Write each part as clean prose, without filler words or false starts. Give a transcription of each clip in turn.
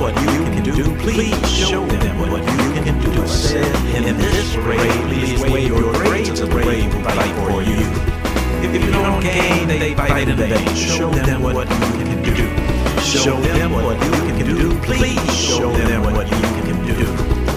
what you can do. Please show them what you can do. I said, in this parade, please wave your grades. A parade will fight for you. If you don't gain, they fight in vain. Show them what you can do. Show them what you can do. Please show them what you can do.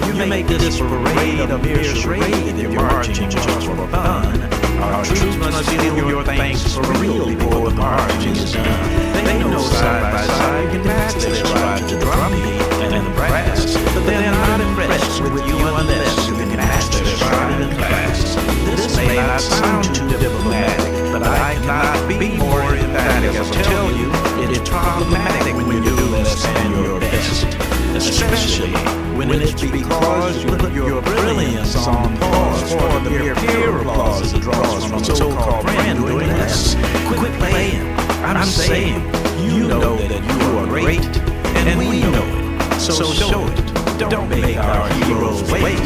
You make this parade a mere charade. You're marching just for fun. Our troops must feel your thanks for real before the marching is done. They know side by side you can match this ride to drum beat and the brass, but they're not impressed with you unless you can match their stride and class. This may not sound too diplomatic, but I cannot be more emphatic as I tell you, it's problematic when you do less than your best. Especially when it's because you put your brilliance on pause for the mere peer applause that draws from a so-called friend doing less. Quit playing, I'm saying, you know that you are great, and we know it, so show it. Don't make our heroes wait.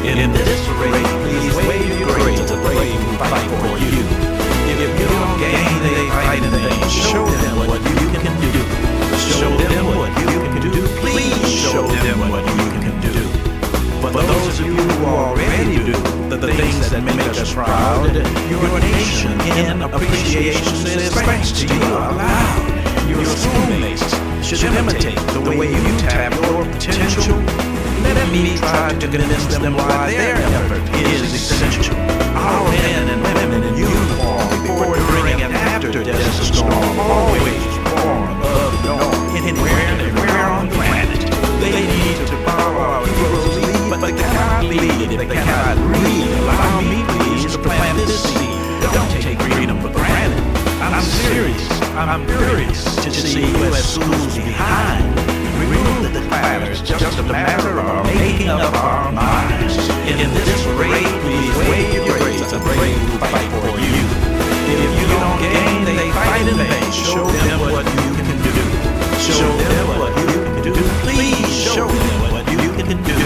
In this parade, please wave your grades, a brave who fight for you. If you don't gain, they fight in vain. Show them what you can do. Show them what you can do. Please show them what you can do. For those of you who already do the things that make us proud, your nation in appreciation says thanks to you out loud. Your schoolmates should imitate the way you tap your potential. Let me try to convince them why their effort is essential. Our men and women in uniform, before, during, and after death's storm, always born above the norm. Anywhere on the planet, they need to follow our heroes' lead, but they cannot lead if they cannot read. Allow me, please, to plant this seed. Don't take freedom for granted. I'm serious. I'm furious to see U.S. schools behind. Remove the clatters, just a matter of making up our minds. In this parade, please wave your grades, a brave who fight for you. If you don't gain, they fight in vain. Show them what you can do. Show them what you can do. Please show them what you can do.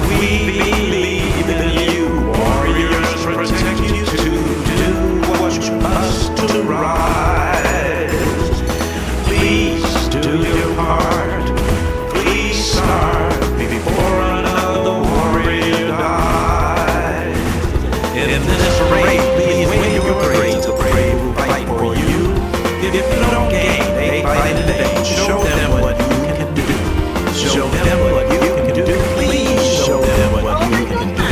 We believe in you, warriors, protect you to do what you must to rise. Please do your part. Please start before another warrior dies. In this parade, please wave your grades, a brave who fight for you. If you don't gain, they fight in vain. Show them what you can do. Show them what you can do. Please show them what you can do.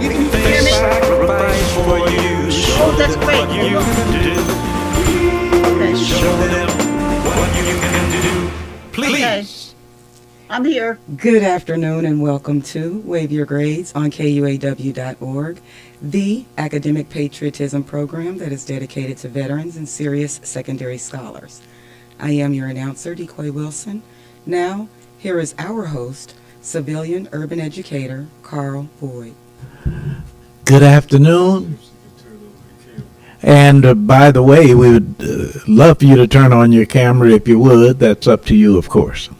You can They sacrifice for you. Show that's them great. what you can do. Okay. Show them what you can do. Please. I'm here. Good afternoon and welcome to Wave Your Grades on KUAW.org, the academic patriotism program that is dedicated to veterans and serious secondary scholars. I am your announcer, DeQuay Wilson. Now, here is our host, civilian urban educator, Carl Boyd. Good afternoon. And by the way, we would love for you to turn on your camera if you would. That's up to you, of course.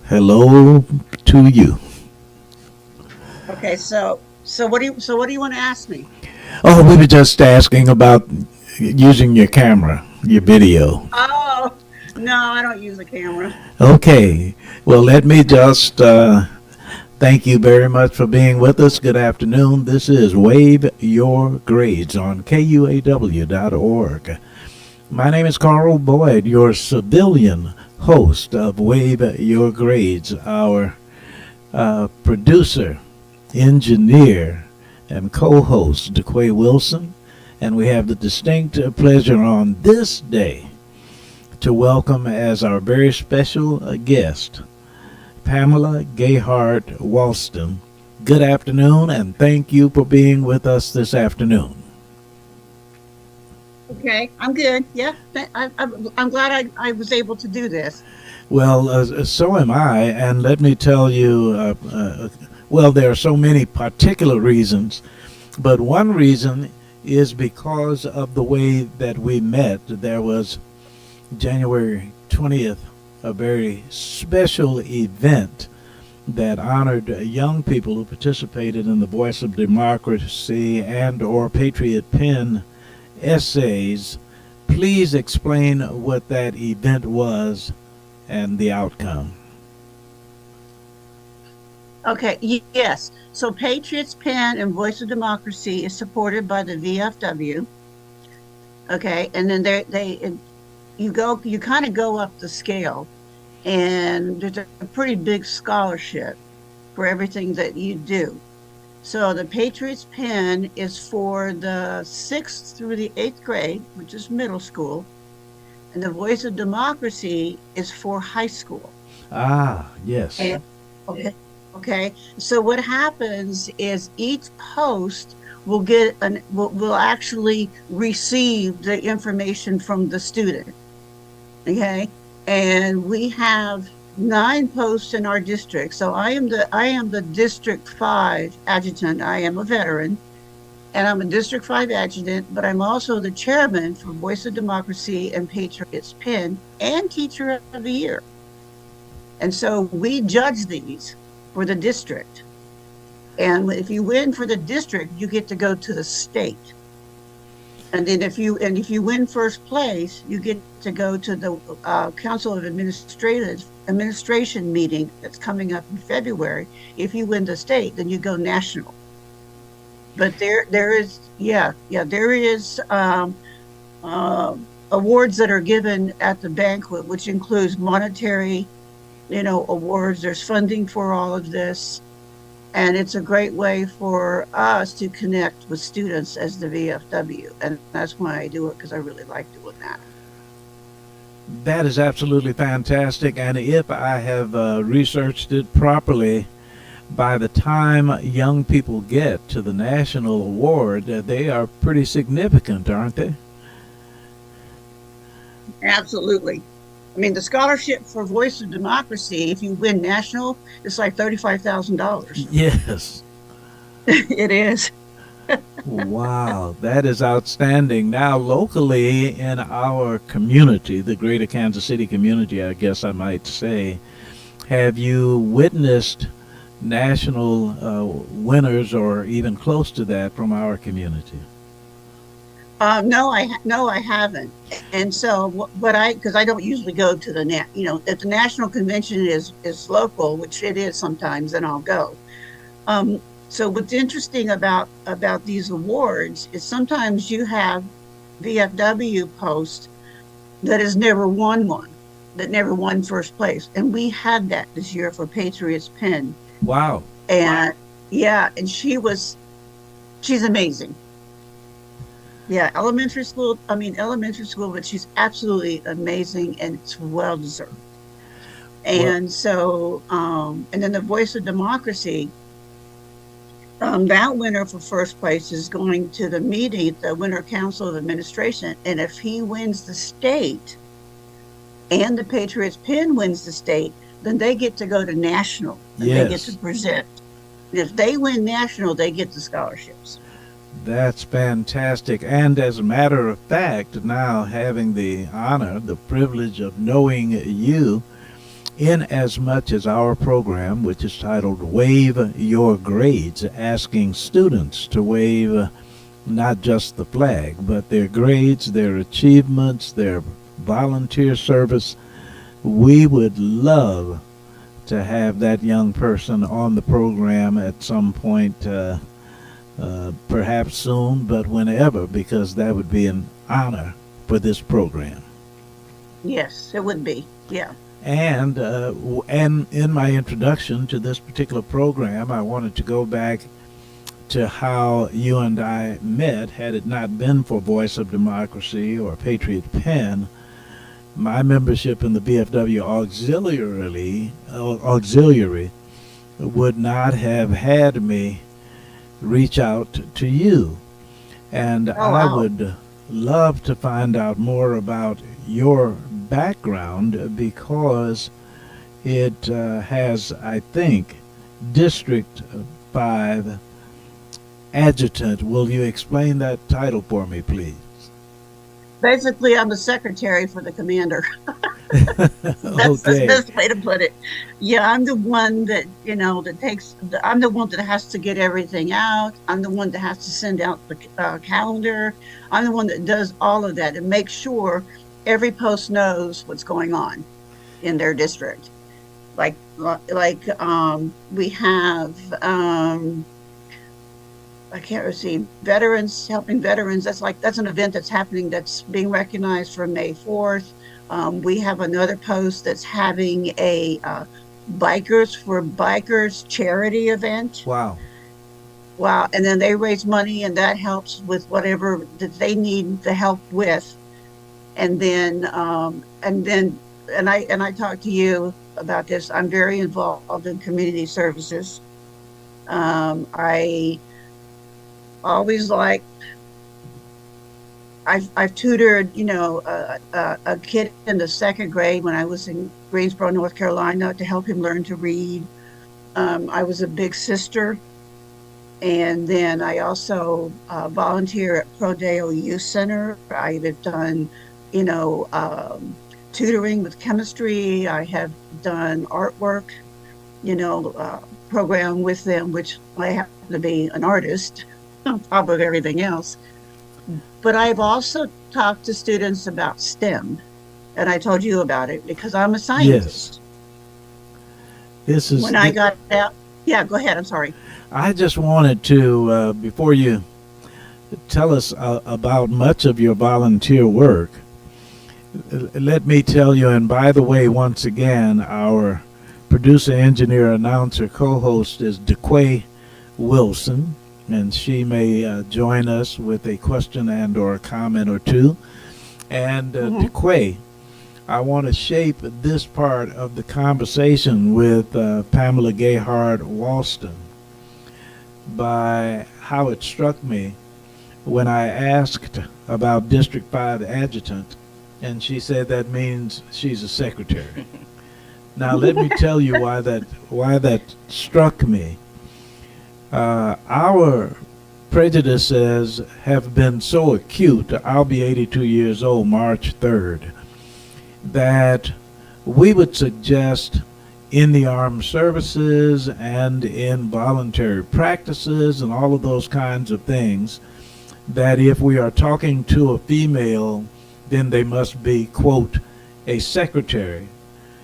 Hello to you. Okay, so what do you want to ask me? Oh, we were just asking about using your camera, your video. Oh, no, I don't use a camera. Okay. Well, let me just thank you very much for being with us. Good afternoon. This is Wave Your Grades on KUAW.org. My name is Carl Boyd, your civilian host of Wave Your Grades, our producer, engineer, and co-host, DeQuay Wilson. And we have the distinct pleasure on this day to welcome as our very special guest, Pamela Gayhart Walston. Good afternoon, and thank you for being with us this afternoon. Okay, I'm good. Yeah, I'm glad I was able to do this. Well, so am I, and let me tell you, well, there are so many particular reasons, but one reason is because of the way that we met. There was January 20th, a very special event that honored young people who participated in the Voice of Democracy and or Patriot Pen essays. please explain what that event was and the outcome. Okay, yes. So Patriots Pen and Voice of Democracy is supported by the VFW. Okay, and then you kind of go up the scale, and there's a pretty big scholarship for everything that you do. So the Patriots Pen is for the 6th through the 8th grade, which is middle school, and the Voice of Democracy is for high school. Ah, yes. And, okay. Okay. So what happens is each post will actually receive the information from the student. Okay. And we have 9 posts in our district. So I am the District 5 adjutant. I am a veteran, and I'm a District 5 adjutant, but I'm also the chairman for Voice of Democracy and Patriots Pen and Teacher of the Year. And so we judge these for the district. And if you win for the district, you get to go to the state. And then if you win first place, you get to go to the Council of Administration meeting that's coming up in February. If you win the state, then you go national. But there is awards that are given at the banquet, which includes monetary, awards. There's funding for all of this. And it's a great way for us to connect with students as the VFW. And that's why I do it, because I really like doing that. That is absolutely fantastic. And if I have researched it properly, by the time young people get to the national award, they are pretty significant, aren't they? Absolutely. I mean, the scholarship for Voice of Democracy, if you win national, it's like $35,000. Yes. It is. Wow, that is outstanding. Now, locally in our community, the greater Kansas City community, I guess I might say, have you witnessed national winners or even close to that from our community? No, I haven't. And so because I don't usually go to if the national convention is local, which it is sometimes, then I'll go. So what's interesting about these awards is sometimes you have VFW post that has never won one, that never won first place. And we had that this year for Patriots Pen. Wow. And yeah, and she's amazing. Yeah, elementary school, but she's absolutely amazing, and it's well deserved. And so, and then the Voice of Democracy, that winner for first place is going to the meeting, the Winter Council of Administration. And if he wins the state and the Patriots Pen wins the state, then they get to go to national and they get to present. If they win national, they get the scholarships. That's fantastic. And as a matter of fact, now having the honor, the privilege of knowing you, in as much as our program, which is titled Wave Your Grades, asking students to wave not just the flag, but their grades, their achievements, their volunteer service, we would love to have that young person on the program at some point, perhaps soon, but whenever, because that would be an honor for this program. Yes, it would be. Yeah. And in my introduction to this particular program, I wanted to go back to how you and I met. Had it not been for Voice of Democracy or Patriot Pen, my membership in the VFW auxiliary would not have had me reach out to you. And I would love to find out more about your background, because it has, I think, District 5 Adjutant. Will you explain that title for me, please? Basically, I'm the secretary for the commander. That's the Okay. best way to put it. Yeah, I'm the one that, I'm the one that has to get everything out. I'm the one that has to send out the calendar. I'm the one that does all of that and make sure every post knows what's going on in their district. We have, I can't see veterans helping veterans. That's an event that's happening that's being recognized for May 4th. We have another post that's having a Bikers for Bikers charity event. Wow. Wow. And then they raise money and that helps with whatever that they need the help with. And I talked to you about this. I'm very involved in community services. I always like I've tutored, a kid in the second grade when I was in Greensboro, North Carolina, to help him learn to read. I was a big sister, and then I also volunteer at Prodeo Youth Center. I've done, you know, tutoring with chemistry. I have done artwork, program with them, which I happen to be an artist on top of everything else. But I've also talked to students about STEM, and I told you about it because I'm a Yes. scientist. This is. When I got out, yeah, go ahead. I'm sorry. I just wanted to, before you tell us about much of your volunteer work, let me tell you, and by the way, once again, our producer, engineer, announcer, co-host is DeQuay Wilson, and she may join us with a question and or a comment or two. And DeQuay, I want to shape this part of the conversation with Pamela Gayhard Walston by how it struck me when I asked about District 5 adjutant, and she said that means she's a secretary. Now let me tell you why that struck me. Our prejudices have been so acute. I'll be 82 years old March 3rd. That we would suggest in the armed services and in voluntary practices and all of those kinds of things, that if we are talking to a female, then they must be, quote, a secretary,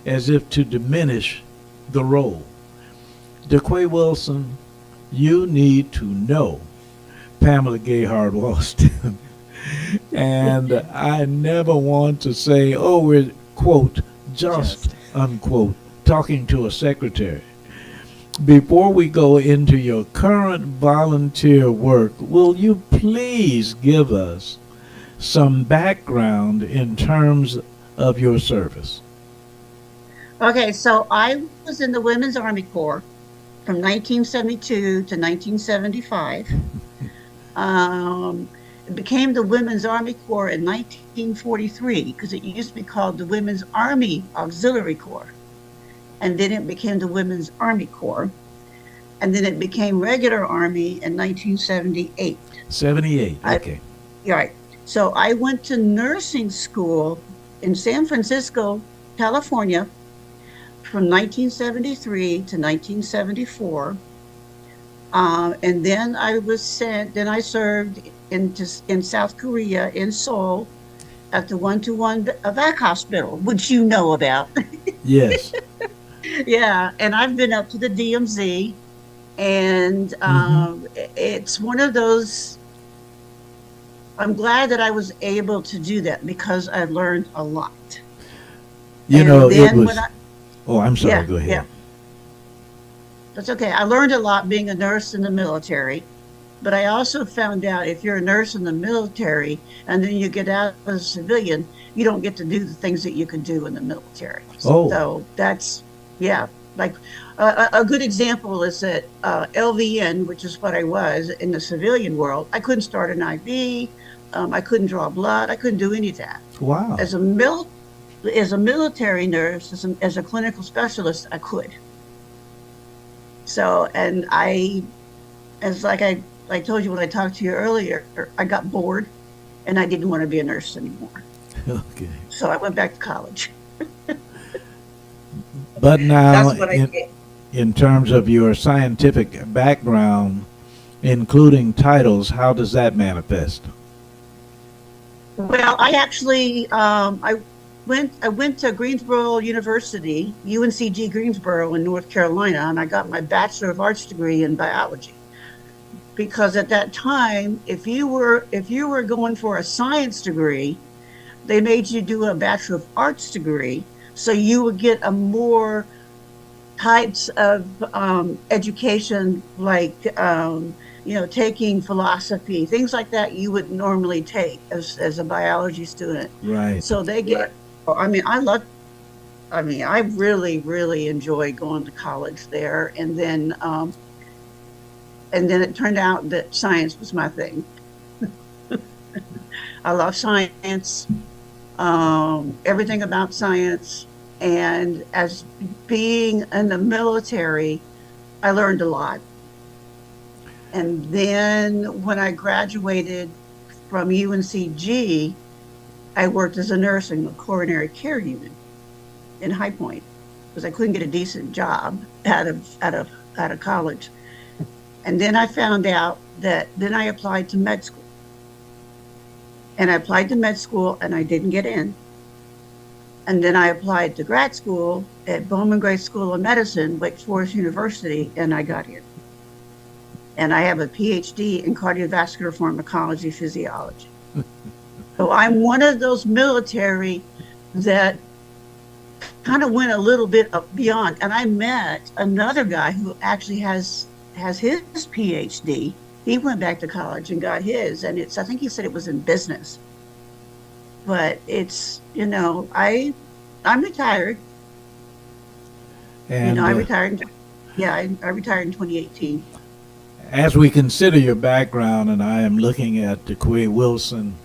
as if to diminish the role. DeQuay Wilson, you need to know Pamela Gayhard Walston. And I never want to say, oh, we're, quote, just, unquote, talking to a secretary. Before we go into your current volunteer work, will you please give us some background in terms of your service? Okay, so I was in the Women's Army Corps from 1972 to 1975. It became the Women's Army Corps in 1943 because it used to be called the Women's Army Auxiliary Corps. And then it became the Women's Army Corps. And then it became regular Army in 1978. 78, okay. Right. So I went to nursing school in San Francisco, California from 1973 to 1974. And then I served in South Korea, in Seoul, at the 121 VAC hospital, which you know about. Yes. Yeah, and I've been up to the DMZ, and it's one of those. I'm glad that I was able to do that because I learned a lot. It was. Oh, I'm sorry. Go ahead. Yeah. That's okay. I learned a lot being a nurse in the military, but I also found out if you're a nurse in the military and then you get out as a civilian, you don't get to do the things that you can do in the military. Oh. So that's, yeah. Like a good example is that LVN, which is what I was in the civilian world, I couldn't start an IV. I couldn't draw blood. I couldn't do any of that. Wow. As a military nurse, as a clinical specialist, I could. So, and I told you when I talked to you earlier, I got bored and I didn't want to be a nurse anymore. Okay. So I went back to college. But now, That's what I did. in terms of your scientific background, including titles, how does that manifest? Well, I actually I went to Greensboro University, UNCG Greensboro in North Carolina, and I got my Bachelor of Arts degree in biology. Because at that time, if you were going for a science degree, they made you do a Bachelor of Arts degree, so you would get a more types of education, like taking philosophy, things like that you would normally take as a biology student. Right. So they get. I mean, I really, really enjoyed going to college there, and then it turned out that science was my thing. I love science, everything about science. And as being in the military, I learned a lot. And then when I graduated from UNCG, I worked as a nurse in the coronary care unit in High Point because I couldn't get a decent job out of college. And then I found out that then I applied to med school. And I applied to med school and I didn't get in. And then I applied to grad school at Bowman Gray School of Medicine, Wake Forest University, and I got in. And I have a PhD in cardiovascular pharmacology physiology. So I'm one of those military that kind of went a little bit beyond. And I met another guy who actually has his PhD. He went back to college and got his, and I think he said it was in business. But I'm retired. And I retired. Yeah, I retired in 2018. as we consider your background, and I am looking at KUAW Wilson,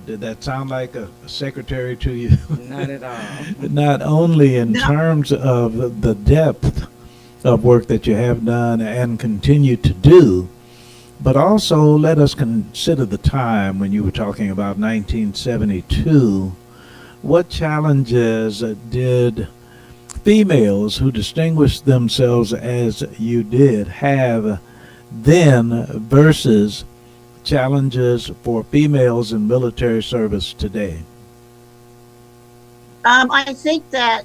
did that sound like a secretary to you? Not at all. Not only in No. terms of the depth of work that you have done and continue to do, but also let us consider the time when you were talking about 1972. What challenges did females who distinguished themselves as you did have then versus challenges for females in military service today? I think that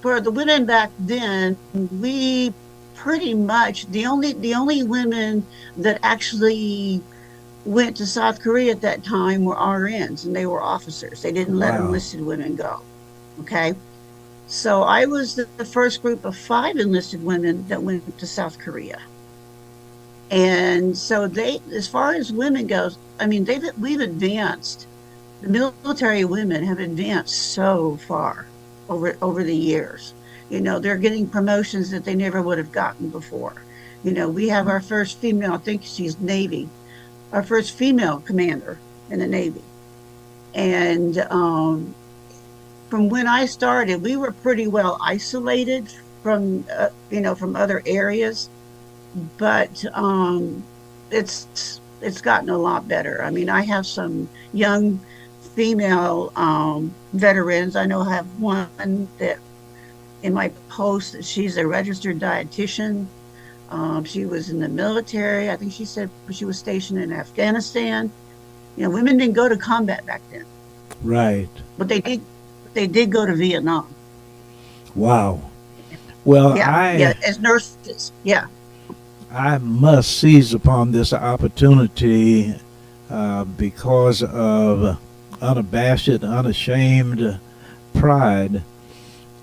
for the women back then, we pretty much the only women that actually went to South Korea at that time were RNs, and they were officers. They didn't let Wow. enlisted women go. Okay. So I was the first group of 5 enlisted women that went to South Korea. And so as far as women goes, I mean, we've advanced. The military women have advanced so far over the years. They're getting promotions that they never would have gotten before. We have our first female, I think she's Navy, our first female commander in the Navy. And from when I started, we were pretty well isolated from other areas, but it's gotten a lot better. I mean, I have some young female veterans. I know I have one that in my post, she's a registered dietitian. She was in the military. I think she said she was stationed in Afghanistan. Women didn't go to combat back then, Right. but they did go to Vietnam. Wow. Well, Yeah, as nurses. Yeah. I must seize upon this opportunity because of unabashed, unashamed pride.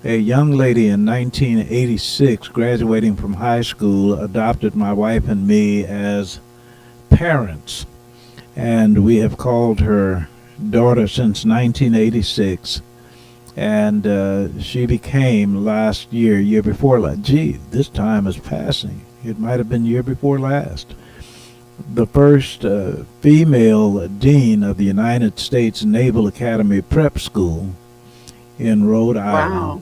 A young lady in 1986, graduating from high school, adopted my wife and me as parents. And we have called her daughter since 1986. And she became last year before last. Gee, this time is passing. It might have been year before last. The first female dean of the United States Naval Academy Prep School in Rhode Island. Wow.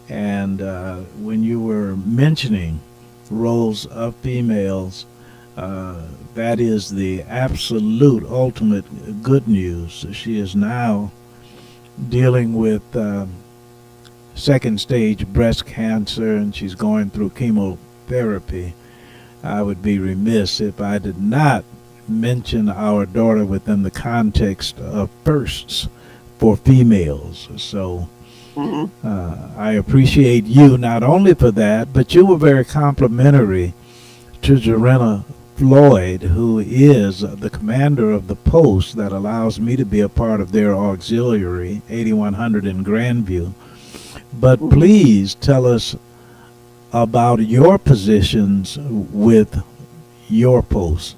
And when you were mentioning roles of females that is the absolute ultimate good news. She is now dealing with second stage breast cancer, and she's going through chemotherapy. I would be remiss if I did not mention our daughter within the context of firsts for females. So I appreciate you not only for that, but you were very complimentary to Jarena Floyd, who is the commander of the post that allows me to be a part of their auxiliary, 8100 in Grandview. But please tell us about your positions with your post.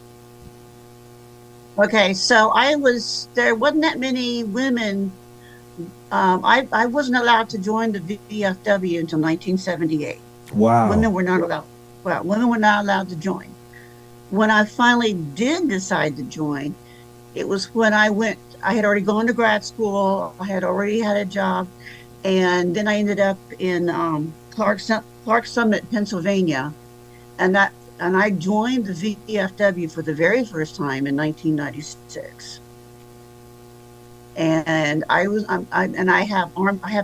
Okay, so there wasn't that many women. I wasn't allowed to join the VFW until 1978. Wow. Women were not allowed to join. When I finally did decide to join, it was when I had already gone to grad school, I had already had a job, and then I ended up in Clark Summit, Pennsylvania, and I joined the VFW for the very first time in 1996. And I have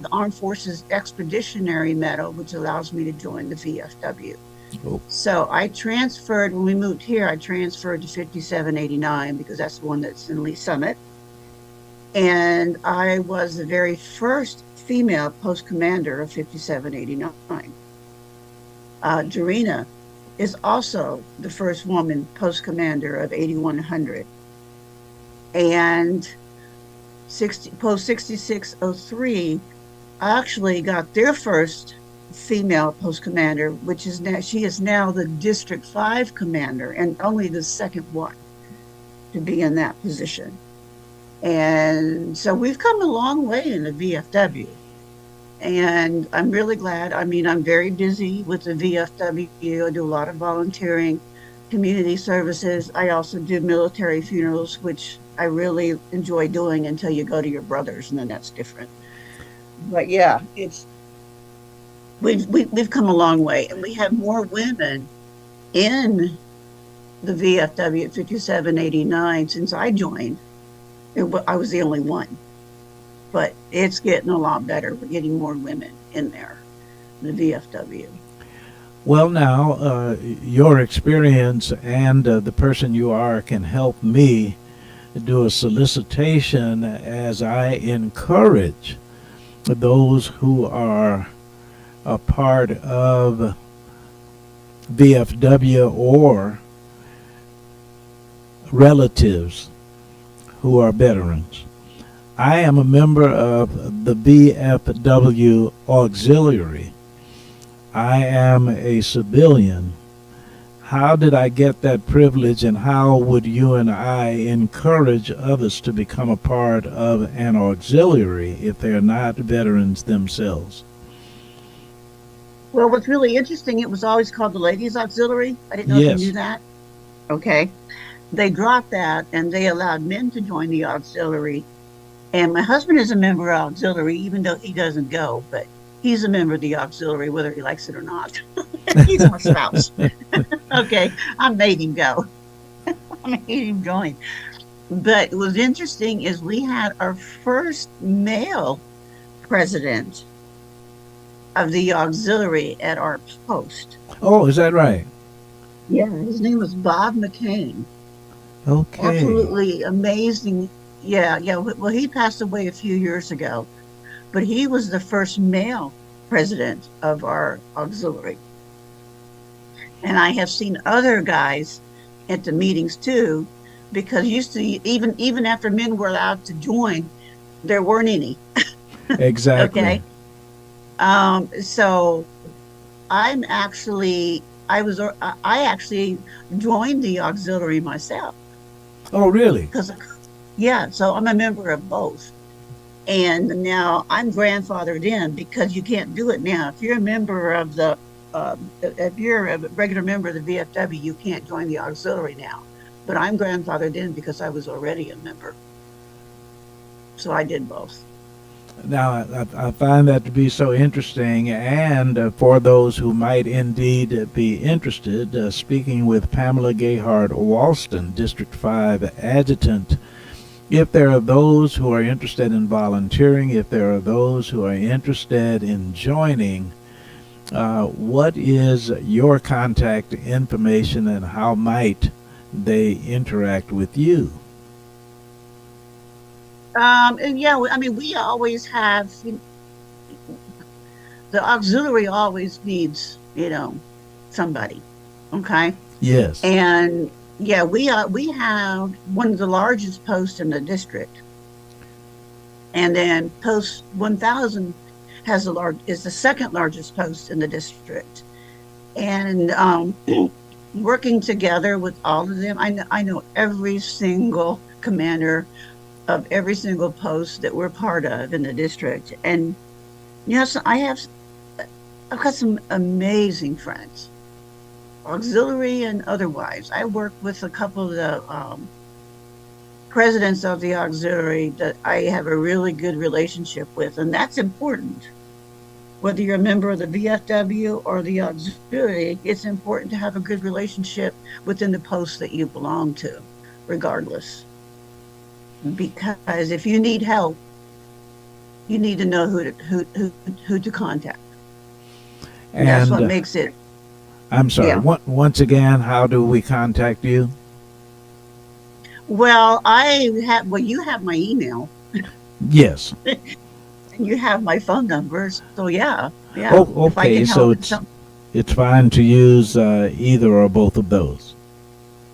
the Armed Forces Expeditionary Medal, which allows me to join the VFW. Oh. So I transferred, when we moved here, I transferred to 5789 because that's the one that's in Lee Summit. And I was the very first female post commander of 5789. Jarena is also the first woman post commander of 8100. And post 6603 actually got their first female post commander, which is now, she is now the District 5 commander and only the second one to be in that position. And so we've come a long way in the VFW. And I'm really glad. I mean, I'm very busy with the VFW. I do a lot of volunteering, community services. I also do military funerals, which I really enjoy doing until you go to your brother's, and then that's different. But yeah, we've come a long way, and we have more women in the VFW at 5789 since I joined. I was the only one, but it's getting a lot better. We're getting more women in there, the VFW. Well, now, your experience and the person you are can help me do a solicitation as I encourage those who are a part of VFW or relatives who are veterans. I am a member of the VFW Auxiliary. I am a civilian. How did I get that privilege, and how would you and I encourage others to become a part of an auxiliary if they're not veterans themselves? Well, what's really interesting, it was always called the Ladies Auxiliary. I didn't know if you knew that. Okay. They dropped that and they allowed men to join the auxiliary. And my husband is a member of auxiliary, even though he doesn't go, but he's a member of the auxiliary, whether he likes it or not. He's my spouse. Okay, I made him go. I made him join. But what was interesting is we had our first male president of the auxiliary at our post. Oh, is that right? Yeah, his name was Bob McCain. Okay. Absolutely amazing. Yeah. Well, he passed away a few years ago, but he was the first male president of our auxiliary. And I have seen other guys at the meetings too, because used to even after men were allowed to join, there weren't any. Exactly. Okay. So I actually joined the auxiliary myself. Oh, really? Yeah, so I'm a member of both. And now I'm grandfathered in because you can't do it now. If you're a member of if you're a regular member of the VFW, you can't join the auxiliary now. But I'm grandfathered in because I was already a member. So I did both. Now, I find that to be so interesting, and for those who might indeed be interested, speaking with Pamela Gayhart Walston, District 5 Adjutant, if there are those who are interested in volunteering, if there are those who are interested in joining, what is your contact information and how might they interact with you? And yeah, I mean, we always have, the auxiliary always needs, somebody. Okay. Yes. And yeah, we have one of the largest posts in the district. And then post 1000 is the second largest post in the district. And working together with all of them, I know every single commander of every single post that we're part of in the district. And yes, I've got some amazing friends, auxiliary and otherwise. I work with a couple of the presidents of the auxiliary that I have a really good relationship with, and that's important. Whether you're a member of the VFW or the auxiliary, it's important to have a good relationship within the post that you belong to, regardless. Because if you need help, you need to know who to contact. And that's what makes it. I'm sorry. Yeah. Once again, how do we contact you? Well, you have my email. Yes. And you have my phone number. So yeah. Oh, If I okay. can So help it's fine to use either or both of those.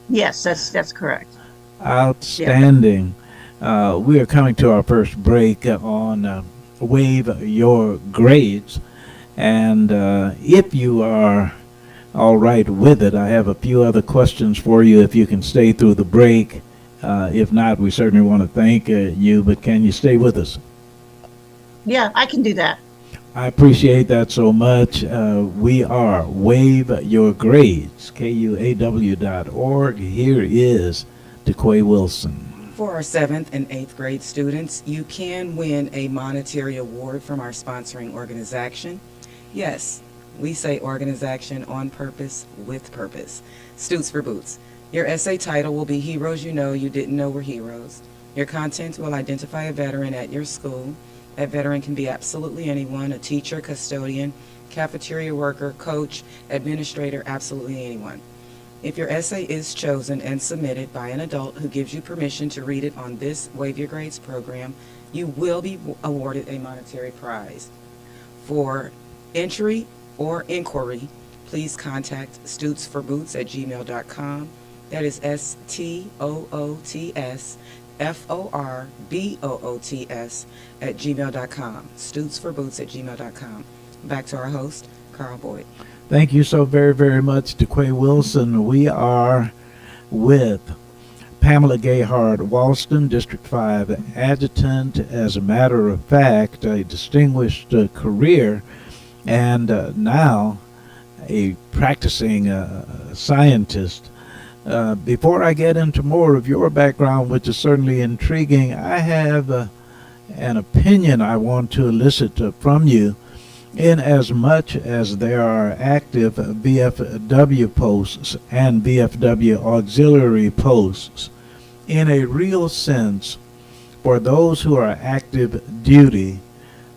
Yes, that's correct. Outstanding. We are coming to our first break on Waive Your Grades. And if you are all right with it, I have a few other questions for you if you can stay through the break. If not, we certainly want to thank you, but can you stay with us? Yeah, I can do that. I appreciate that so much. We are Waive Your Grades, KUAW.org. Here is DeQuay Wilson. For our 7th and 8th grade students, you can win a monetary award from our sponsoring organization. Yes, we say organization on purpose, with purpose. Stutes for Boots. Your essay title will be Heroes You Know You Didn't Know Were Heroes. Your content will identify a veteran at your school. That veteran can be absolutely anyone, a teacher, custodian, cafeteria worker, coach, administrator, absolutely anyone. If your essay is chosen and submitted by an adult who gives you permission to read it on this Waive Your Grades program, you will be awarded a monetary prize. For entry or inquiry, please contact stutsforboots@gmail.com. That is STOOTSFORBOOTS@gmail.com. Stutsforboots@gmail.com. Back to our host, Carl Boyd. Thank you so very, very much, DeQuay Wilson. We are with Pamela Gayhart Walston, District 5 Adjutant. As a matter of fact, a distinguished career, and now a practicing scientist. Before I get into more of your background, which is certainly intriguing, I have an opinion I want to elicit from you. In as much as there are active VFW posts and VFW auxiliary posts, in a real sense, for those who are active duty,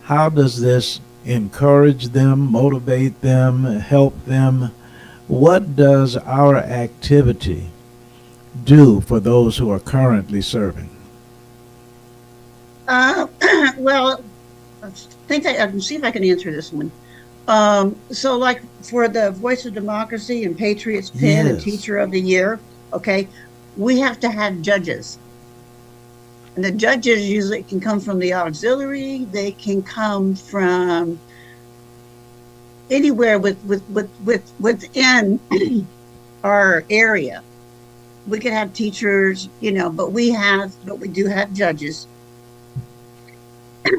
how does this encourage them, motivate them, help them? What does our activity do for those who are currently serving? Well, I think I can see if I can answer this one. So like for the Voice of Democracy and Patriots Pin and Yes. Teacher of the Year, okay, we have to have judges. And the judges usually can come from the auxiliary, they can come from anywhere within our area. We could have teachers, but we do have judges.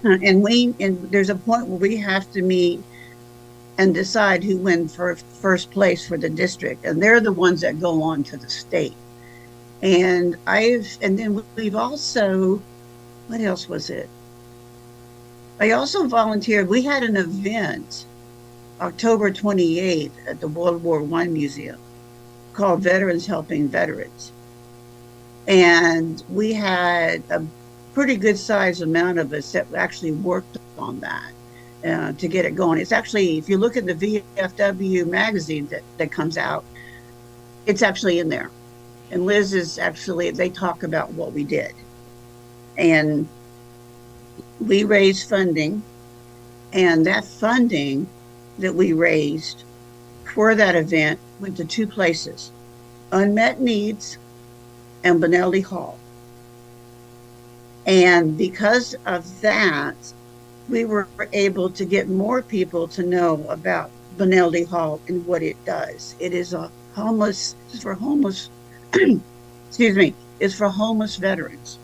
and there's a point where we have to meet and decide who wins first place for the district, and they're the ones that go on to the state. And then we've also, what else was it? I also volunteered. We had an event October 28th at the World War I Museum called Veterans Helping Veterans. And we had a pretty good sized amount of us that actually worked on that to get it going. It's actually, if you look at the VFW magazine that comes out, it's actually in there. And Liz is actually, they talk about what we did. And we raised funding, and that funding that we raised for that event went to two places: Unmet Needs and Benelli Hall. And because of that, we were able to get more people to know about Benelli Hall and what it does. It is a homeless, it's for homeless, excuse me, it's for homeless veterans.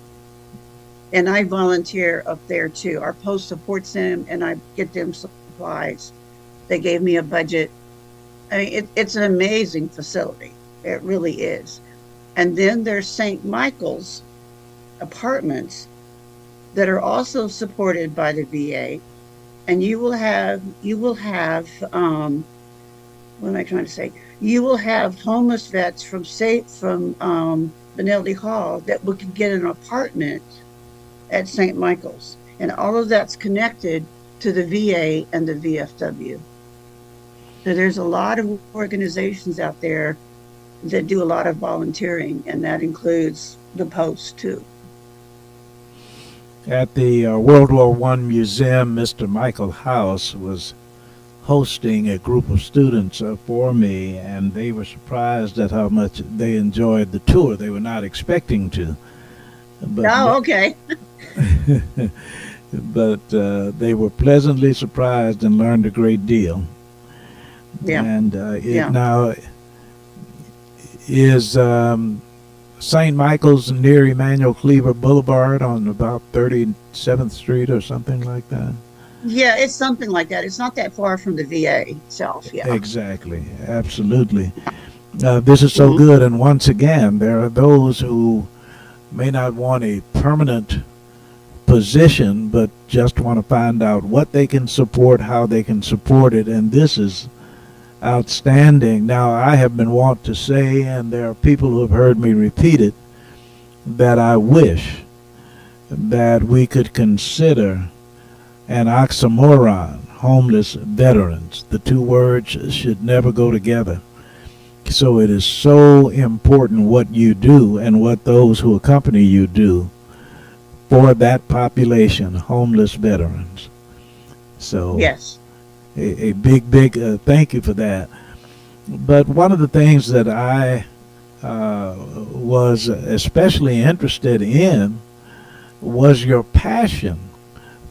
And I volunteer up there too. Our post supports them, and I get them supplies. They gave me a budget. I mean, it's an amazing facility. It really is. And then there's St. Michael's apartments that are also supported by the VA. And you will have, what am I trying to say? You will have homeless vets from Benelli Hall that can get an apartment at St. Michael's. And all of that's connected to the VA and the VFW. So there's a lot of organizations out there that do a lot of volunteering, and that includes the Post too. At the World War I Museum, Mr. Michael House was hosting a group of students for me, and they were surprised at how much they enjoyed the tour. They were not expecting to. But Oh, okay. but they were pleasantly surprised and learned a great deal. Yeah. And Yeah. now is St. Michael's near Emmanuel Cleaver Boulevard on about 37th Street or something like that? Yeah, it's something like that. It's not that far from the VA itself. Yeah. Exactly, absolutely. This is so Mhm. good, and once again, there are those who may not want a permanent position, but just want to find out what they can support, how they can support it, and this is outstanding. Now, I have been wont to say, and there are people who have heard me repeat it, that I wish that we could consider an oxymoron, homeless veterans. The two words should never go together. So it is so important what you do and what those who accompany you do for that population, homeless veterans. So Yes. a big thank you for that. But one of the things that I was especially interested in was your passion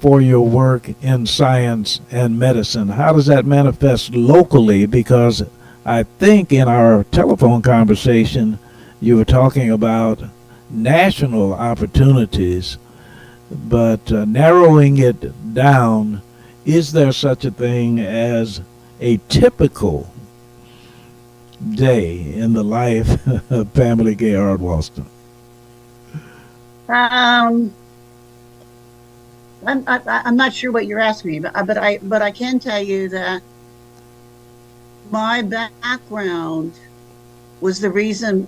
for your work in science and medicine. How does that manifest locally? Because I think in our telephone conversation you were talking about national opportunities, but narrowing it down, is there such a thing as a typical day in the life of Pamela Gayard Walston? I'm not sure what you're asking me, but I can tell you that my background was the reason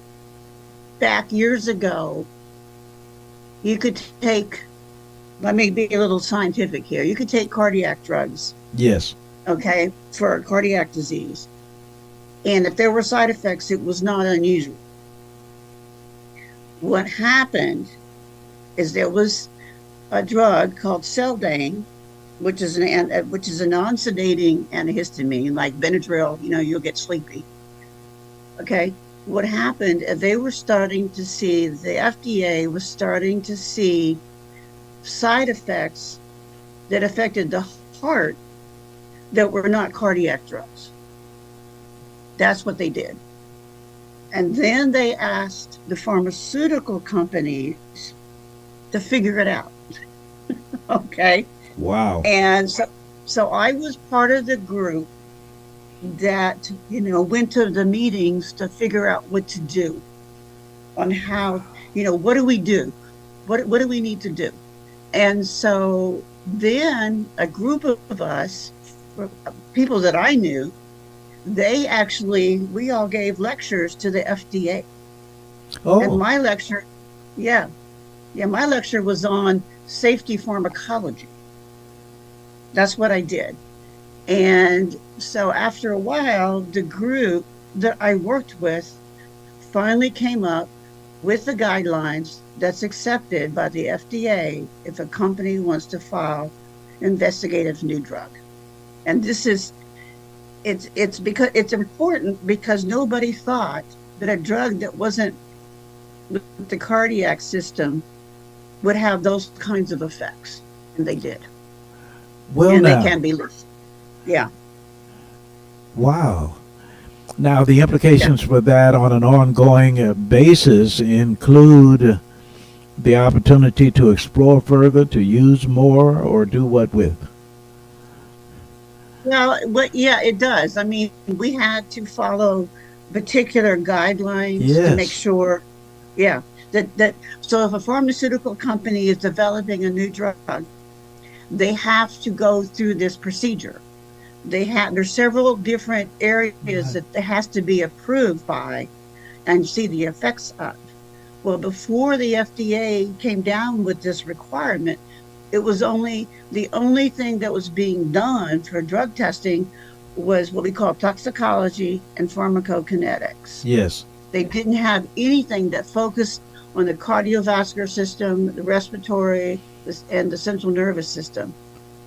back years ago you could take, let me be a little scientific here, you could take cardiac drugs, Yes. okay, for cardiac disease. And if there were side effects, it was not unusual. What happened is there was a drug called Seldane, which is a non-sedating antihistamine, like Benadryl. You'll get sleepy. Okay, what happened? They were starting to see, the FDA was starting to see side effects that affected the heart that were not cardiac drugs. That's what they did. And then they asked the pharmaceutical companies to figure it out. Okay. Wow. And so I was part of the group that, went to the meetings to figure out what to do on how, what do we do? What do we need to do? And so Then a group of us, people that I knew, we all gave lectures to the FDA. And Oh, my lecture, yeah, yeah, my lecture was on safety pharmacology. That's what I did. And so after a while, the group that I worked with finally came up with the guidelines that's accepted by the FDA if a company wants to file investigative new drug. And this is it's because it's important because nobody thought that a drug that wasn't with the cardiac system would have those kinds of effects. And they did. well And they now, can be lethal. Yeah. wow. Now, the Yeah. implications for that on an ongoing basis include the opportunity to explore further, to use more, or do what with? Well, yeah, it does. I mean, we had to follow particular guidelines to make Yes, sure, yeah, that so if a pharmaceutical company is developing a new drug, they have to go through this procedure. There's several different areas right. that it has to be approved by and see the effects of. Well, before the FDA came down with this requirement, it was only the only thing that was being done for drug testing was what we call toxicology and pharmacokinetics. Yes, They didn't have anything that focused on the cardiovascular system, the respiratory, and the central nervous system,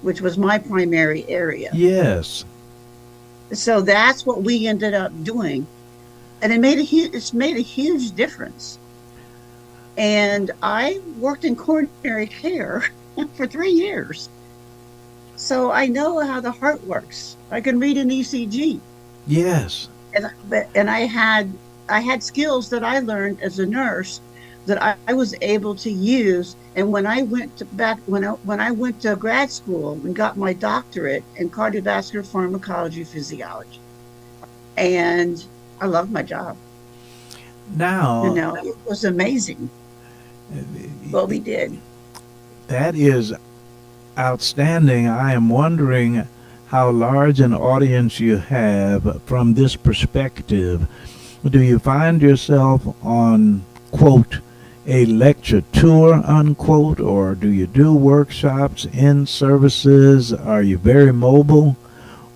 which was my primary area. yes. So that's what we ended up doing, and it's made a huge difference. And I worked in coronary care for 3 years. So I know how the heart works. I can read an ECG. Yes. And I had skills that I learned as a nurse that I was able to use. And when I went to back when I went to grad school and got my doctorate in cardiovascular pharmacology physiology, and I loved my job. You Now, know, it was amazing what we did. that is outstanding. I am wondering how large an audience you have from this perspective. Do you find yourself on, quote, a lecture tour, unquote, or do you do workshops in services? Are you very mobile?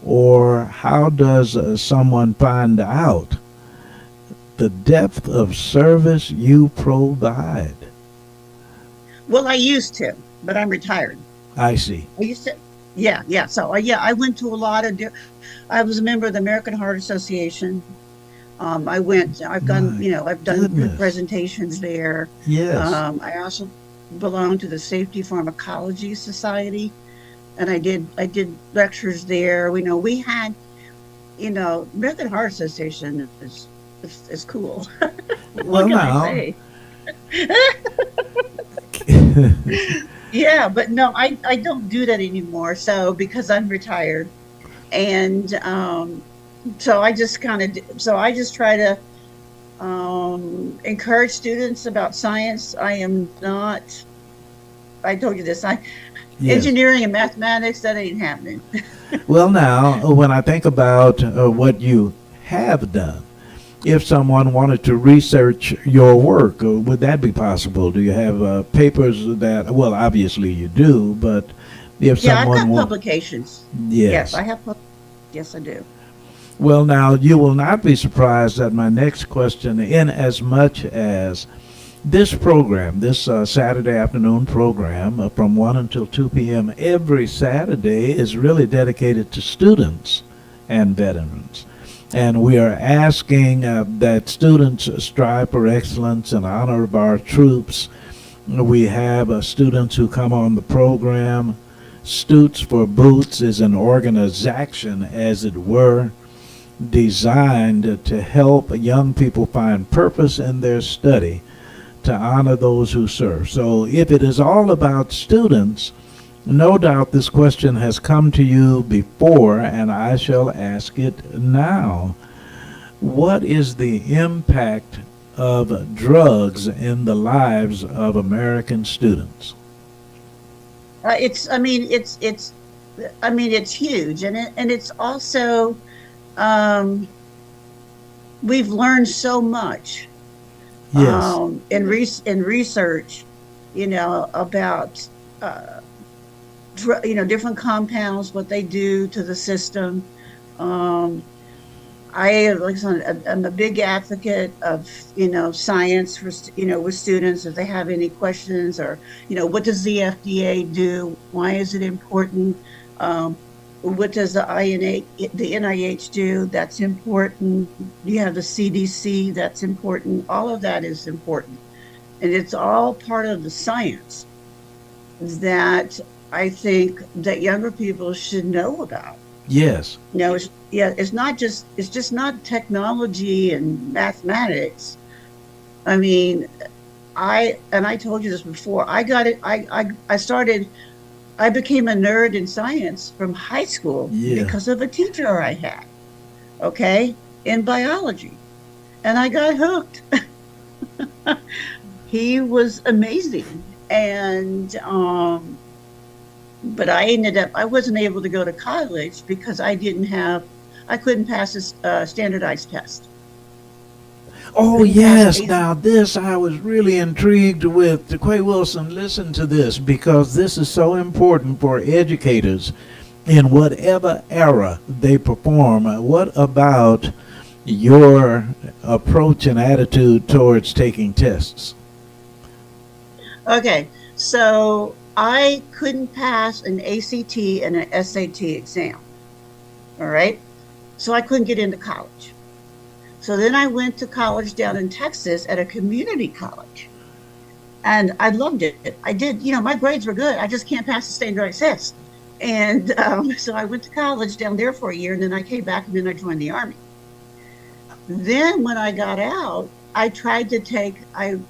Or how does someone find out the depth of service you provide? Well, I used to, but I'm retired. I see. I used to, yeah, yeah. So, yeah, I went to a lot of, I was a member of the American Heart Association. My I've done group goodness. presentations there. Yes. I also belong to the Safety Pharmacology Society, and I did lectures there. We had, American Heart Association is cool. What Well, can I now, say? Yeah, but no, I don't do that anymore. So because I'm retired, and so I just try to encourage students about science. I am not. I told you this. I yes. engineering and mathematics that ain't happening. Well, now, when I think about what you have done, if someone wanted to research your work, would that be possible? Do you have papers that, well, obviously you do, but if Yeah, I've someone got want, publications. Yes, yes. I have. Yes, I do. Well, now, you will not be surprised at my next question, in as much as this program, this Saturday afternoon program from 1 until 2 p.m. every Saturday is really dedicated to students and veterans. And we are asking that students strive for excellence in honor of our troops. We have students who come on the program. Stutes for Boots is an organization, as it were, designed to help young people find purpose in their study to honor those who serve. So if it is all about students, no doubt this question has come to you before, and I shall ask it now. What is the impact of drugs in the lives of American students? It's, I mean, it's huge, and it's also, um, we've learned so much Yes. in research, about uh, different compounds, what they do to the system. Um, like I said, I'm a big advocate of, science for, with students if they have any questions, or, what does the FDA do? Why is it important? Um, what does the NIH do? That's important. You have the CDC, that's important. All of that is important. And it's all part of the science that I think that younger people should know about. Yes. It's just not technology and mathematics. I mean, I told you this before. I got it. I became a nerd in science from high school Yeah. because of a teacher I had, okay, in biology. And I got hooked. He was amazing. And but I wasn't able to go to college because I couldn't pass a standardized test. Oh, Couldn't pass yes. ACT. Now, this I was really intrigued with. Quay Wilson, listen to this because this is so important for educators in whatever era they perform. What about your approach and attitude towards taking tests? Okay, so I couldn't pass an ACT and an SAT exam. All right, so I couldn't get into college. So then I went to college down in Texas at a community college, and I loved it. I did, my grades were good. I just can't pass the standardized test. And so I went to college down there for a year, and then I came back, and then I joined the Army. Then when I got out, I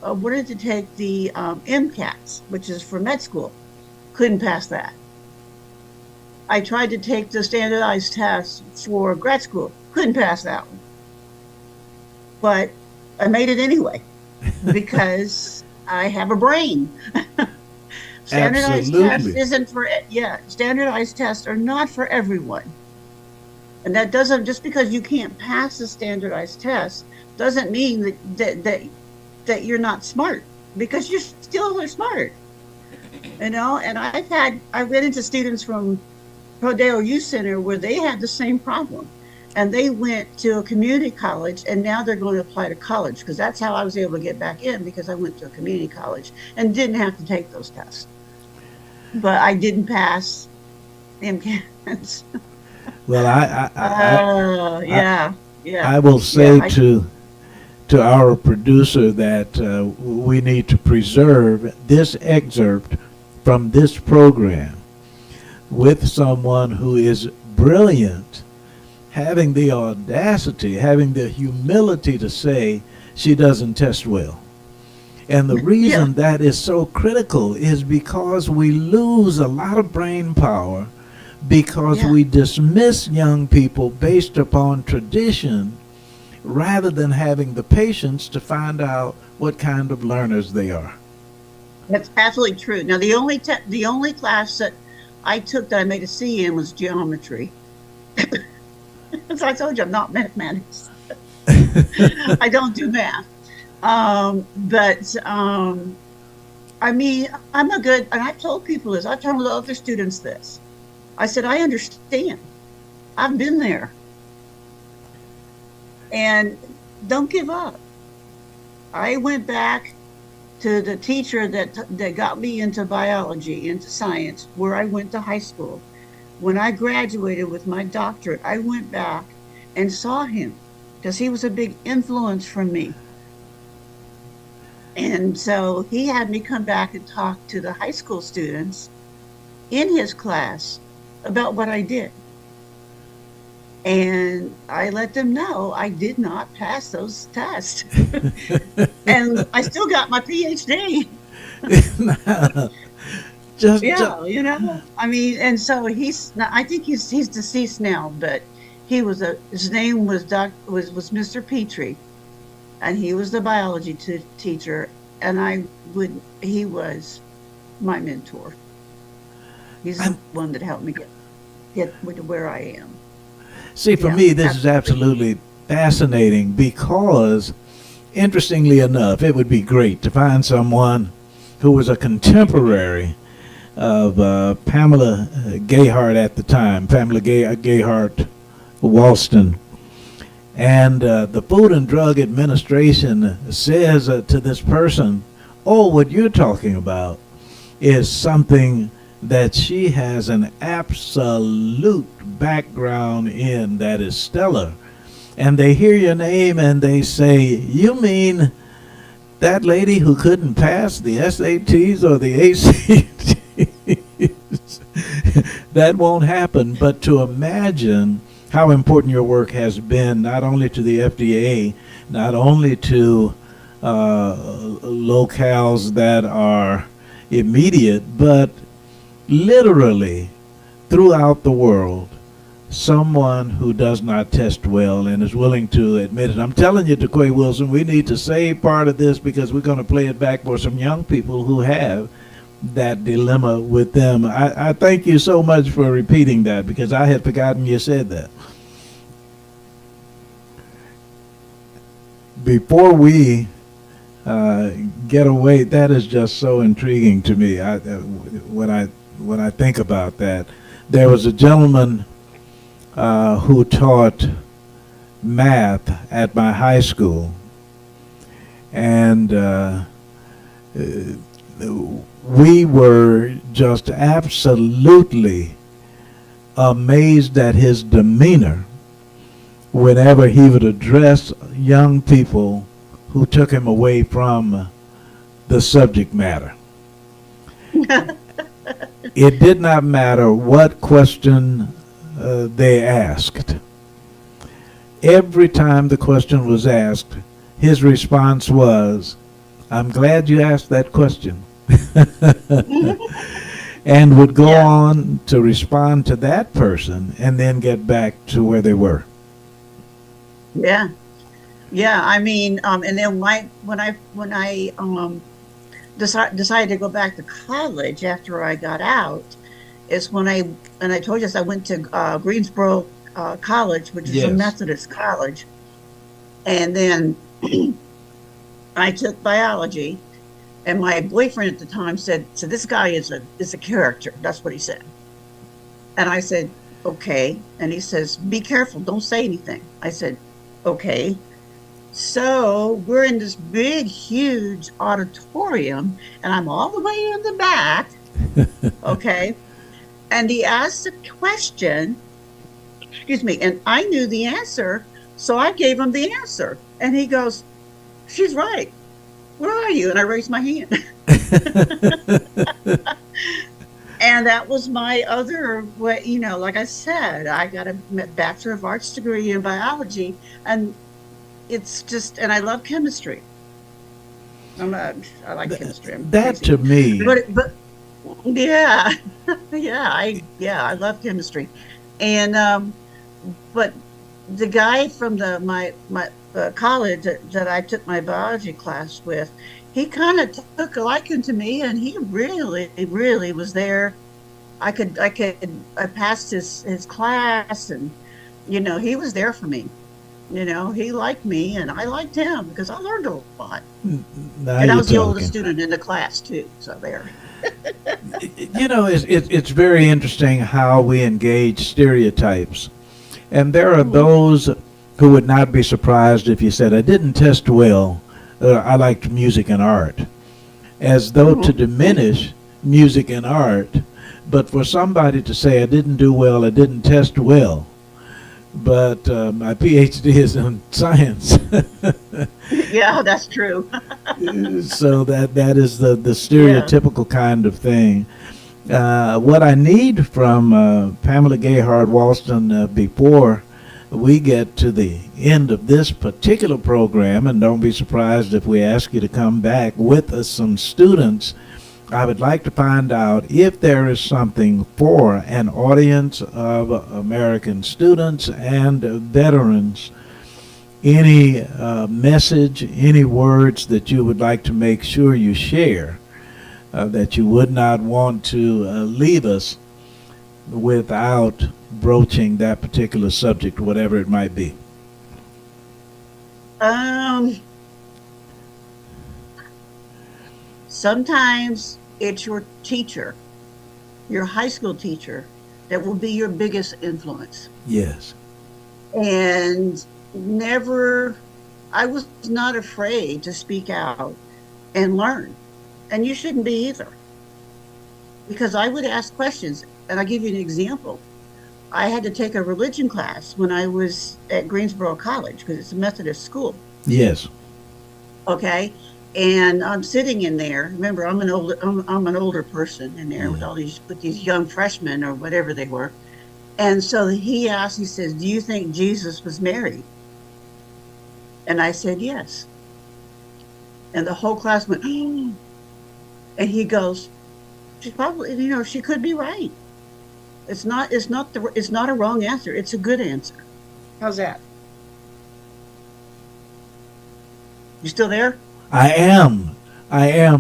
wanted to take the MCATs, which is for med school. Couldn't pass that. I tried to take the standardized test for grad school. Couldn't pass that one. But I made it anyway because I have a brain. Standardized test Absolutely. isn't for, yeah, standardized tests are not for everyone. And that doesn't, just because you can't pass a standardized test doesn't mean that you're not smart, because you still are smart, and I went into students from Rodeo Youth Center where they had the same problem, and they went to a community college, and now they're going to apply to college, because that's how I was able to get back in, because I went to a community college and didn't have to take those tests. But I didn't pass the MCATs. Well, I, Yeah, yeah, I will yeah. say to our producer that we need to preserve this excerpt from this program with someone who is brilliant, having the audacity, having the humility to say she doesn't test well. And the Yeah, reason that is so critical is because we lose a lot of brain power because yeah. we dismiss young people based upon tradition rather than having the patience to find out what kind of learners they are. That's absolutely true. Now, the only class that I took that I made a C in was geometry. As I told you, I'm not mathematics. I don't do math. But I mean, and I've told people this. I've told other students this. I said, I understand. I've been there, and don't give up. I went back to the teacher that got me into biology, into science, where I went to high school. When I graduated with my doctorate, I went back and saw him because he was a big influence for me. And so he had me come back and talk to the high school students in his class about what I did. And I let them know I did not pass those tests. And I still got my PhD. just Yeah, I mean, and so I think he's deceased now, but his name was Mr. Petrie, and he was the biology teacher, and he was my mentor. He's the one that helped me get to where I am. See, for Yeah, me, this is absolutely. absolutely fascinating because, interestingly enough, it would be great to find someone who was a contemporary of Pamela Gayhart at the time, Pamela Gayhart Walston. And the Food and Drug Administration says to this person, oh, what you're talking about is something that she has an absolute background in that is stellar. And they hear your name and they say, you mean that lady who couldn't pass the SATs or the ACTs? That won't happen. But to imagine how important your work has been, not only to the FDA, not only to locales that are immediate, but literally throughout the world, someone who does not test well and is willing to admit it. I'm telling you, DeQuay Wilson, we need to save part of this because we're going to play it back for some young people who have that dilemma with them. I thank you so much for repeating that because I had forgotten you said that. Before we get away, that is just so intriguing to me. When I think about that, there was a gentleman who taught math at my high school, and we were just absolutely amazed at his demeanor whenever he would address young people who took him away from the subject matter. It did not matter what question they asked. Every time the question was asked, his response was, I'm glad you asked that question. And would go on to respond to that person and then get back to where they were. Yeah. Yeah. I mean, and then when I decided to go back to college after I got out, is when I told you I went to Greensboro College, which is a Methodist college, and then I took biology, and my boyfriend at the time said, "So this guy is a character." That's what he said, and I said, "Okay," and he says, "Be careful, don't say anything." I said, "Okay." So we're in this big, huge auditorium, and I'm all the way in the back. Okay. And he asked a question, excuse me, and I knew the answer. So I gave him the answer. And he goes, "She's right. Where are you?" And I raised my hand. And that was my other way, like I said, I got a Bachelor of Arts degree in biology. And it's just, and I love chemistry. I like chemistry. That to me. But yeah, I love chemistry, and but the guy from my college that I took my biology class with, he kind of took a liking to me, and he really was there. I passed his class, and he was there for me. He liked me, and I liked him because I learned a lot. Now And I you're was the oldest talking. student in the class too, so there. It's very interesting how we engage stereotypes. And there are those who would not be surprised if you said, I didn't test well, I liked music and art, as though to diminish music and art. But for somebody to say, I didn't do well, I didn't test well, but my PhD is in science. Yeah, that's true. So that is the stereotypical kind of thing. What I need from Pamela Gayhart Walston before we get to the end of this particular program, and don't be surprised if we ask you to come back with us, some students, I would like to find out if there is something for an audience of American students and veterans. Any message, any words that you would like to make sure you share, that you would not want to leave us without broaching that particular subject, whatever it might be? Sometimes it's your teacher, your high school teacher, that will be your biggest influence. Yes. And never, I was not afraid to speak out and learn. And you shouldn't be either. Because I would ask questions. And I'll give you an example. I had to take a religion class when I was at Greensboro College because it's a Methodist school. Yes. Okay. And I'm sitting in there. Remember, I'm an older person in there with Yeah. all these young freshmen or whatever they were. And so he asked, he says, "Do you think Jesus was married?" And I said, "Yes." And the whole class went, "Oh." And he goes, "She's probably, she could be right. It's not a wrong answer. It's a good answer." How's that? You still there? I am. I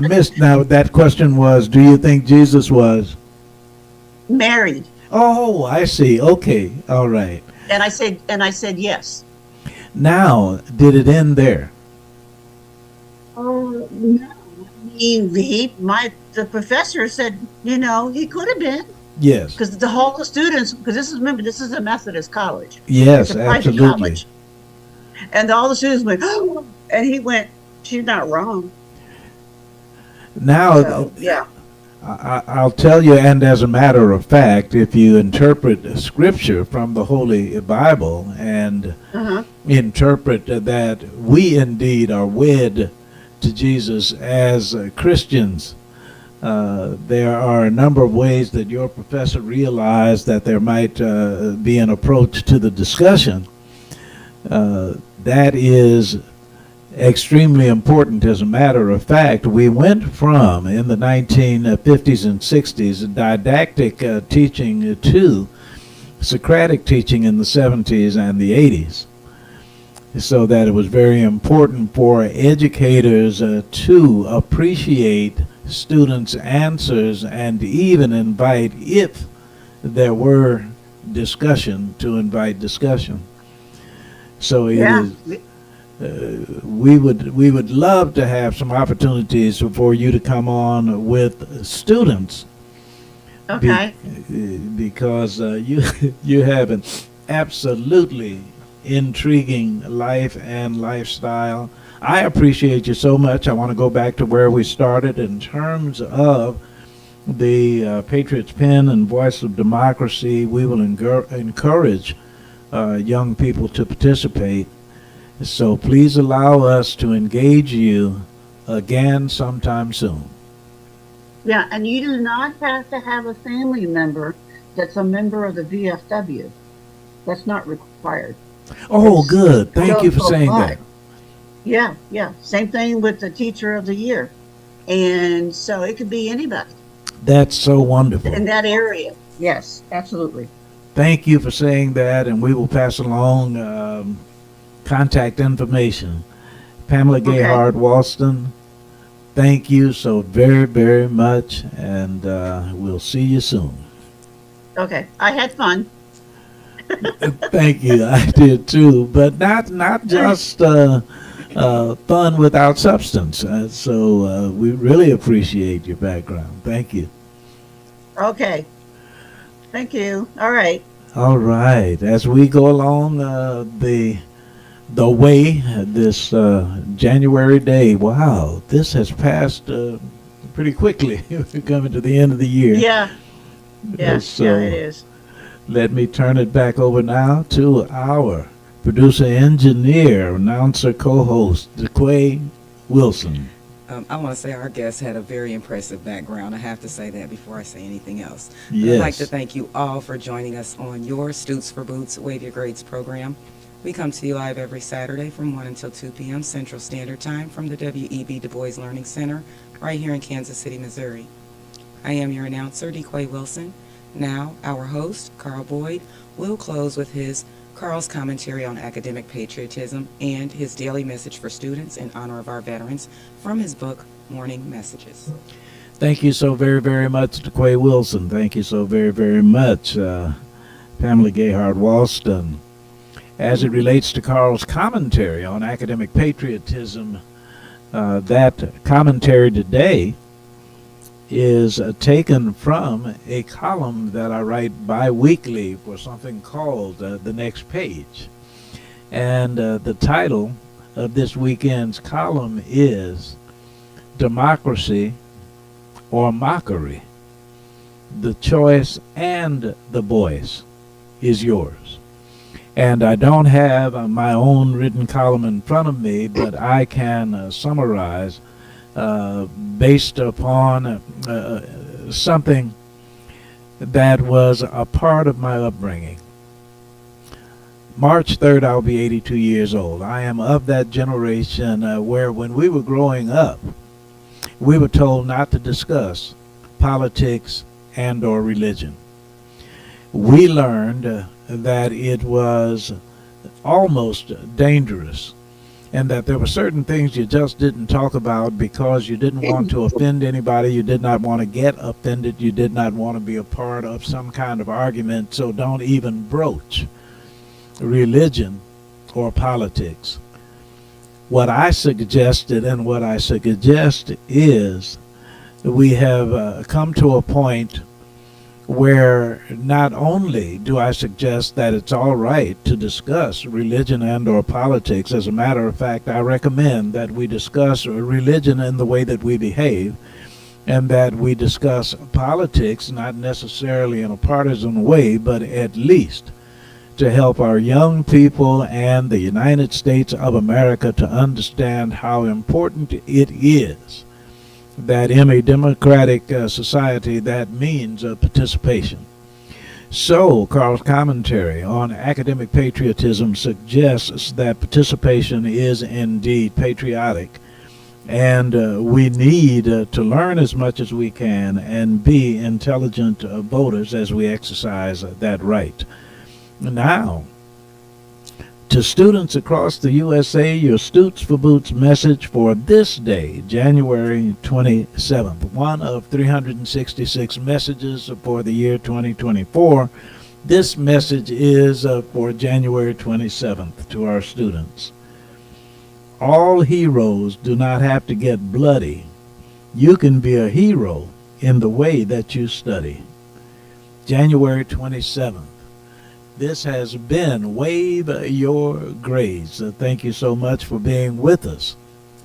missed. Now that question was, do you think Jesus was? Married. Oh, I see. Okay. All right. And I said yes. Now, did it end there? Oh no. I mean, the professor said, he could have been. Yes. Because the whole students, because this is a Methodist college. Yes, It's a private absolutely. college. And all the students went, "Oh," and he went, "She's not wrong." Now, So, yeah. I'll tell you, and as a matter of fact, if you interpret Scripture from the Holy Bible and Uh-huh. interpret that we indeed are wed to Jesus as Christians, there are a number of ways that your professor realized that there might be an approach to the discussion that is extremely important. As a matter of fact, we went from, in the 1950s and 60s, didactic teaching to Socratic teaching in the 70s and the 80s. So that it was very important for educators to appreciate students' answers and even invite, if there were discussion, to invite discussion. So it Yeah. is. We would love to have some opportunities for you to come on with students. Okay. Because you have an absolutely intriguing life and lifestyle. I appreciate you so much. I want to go back to where we started in terms of the Patriots Pen and Voice of Democracy. We will encourage young people to participate. So please allow us to engage you again sometime soon. Yeah, and you do not have to have a family member that's a member of the VFW. That's not required. Oh, It's good. Thank you for still saying applied. that. Yeah. Same thing with the Teacher of the Year. And so it could be anybody That's so wonderful. in that area. Yes, absolutely. Thank you for saying that, and we will pass along contact information. Pamela Okay. Gayhard Walston, thank you so very, very much, and we'll see you soon. Okay. I had fun. Thank you. I did too, but not just fun without substance. So we really appreciate your background. Thank you. Okay. Thank you. All right. All right. As we go along the way this January day, wow, this has passed pretty quickly. We're coming to the end of the year. Yeah. Yeah. So Yeah, it is. let me turn it back over now to our producer, engineer, announcer, co-host, KUAW Wilson. I want to say our guest had a very impressive background. I have to say that before I say anything else. Yes. I'd like to thank you all for joining us on your Stutes for Boots Wave Your Grades program. We come to you live every Saturday from 1 until 2 p.m. Central Standard Time from the W.E.B. Du Bois Learning Center right here in Kansas City, Missouri. I am your announcer, KUAW Wilson. Now, our host, Carl Boyd, will close with Carl's commentary on academic patriotism and his daily message for students in honor of our veterans from his book, Morning Messages. Thank you so very, very much to Quay Wilson. Thank you so very, very much, Pamela Gayhard-Walston. As it relates to Carl's commentary on academic patriotism, that commentary today is taken from a column that I write bi-weekly for something called The Next Page. And the title of this weekend's column is Democracy or Mockery. The choice and the voice is yours. And I don't have my own written column in front of me, but I can summarize based upon something that was a part of my upbringing. March 3rd, I'll be 82 years old. I am of that generation where when we were growing up, we were told not to discuss politics and or religion. We learned that it was almost dangerous and that there were certain things you just didn't talk about because you didn't want to offend anybody, you did not want to get offended, you did not want to be a part of some kind of argument, so don't even broach religion or politics. What I suggested and what I suggest is we have come to a point where not only do I suggest that it's all right to discuss religion and or politics, as a matter of fact, I recommend that we discuss religion in the way that we behave and that we discuss politics not necessarily in a partisan way, but at least to help our young people and the United States of America to understand how important it is that in a democratic society that means participation. So Carl's commentary on academic patriotism suggests that participation is indeed patriotic, and we need to learn as much as we can and be intelligent voters as we exercise that right. Now, to students across the USA, your Stoots for Boots message for this day, January 27th, one of 366 messages for the year 2024. This message is for January 27th to our students. All heroes do not have to get bloody. You can be a hero in the way that you study. January 27th. This has been Wave Your Grades. Thank you so much for being with us.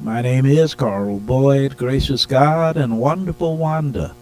My name is Carl Boyd, Gracious God and Wonderful Wanda.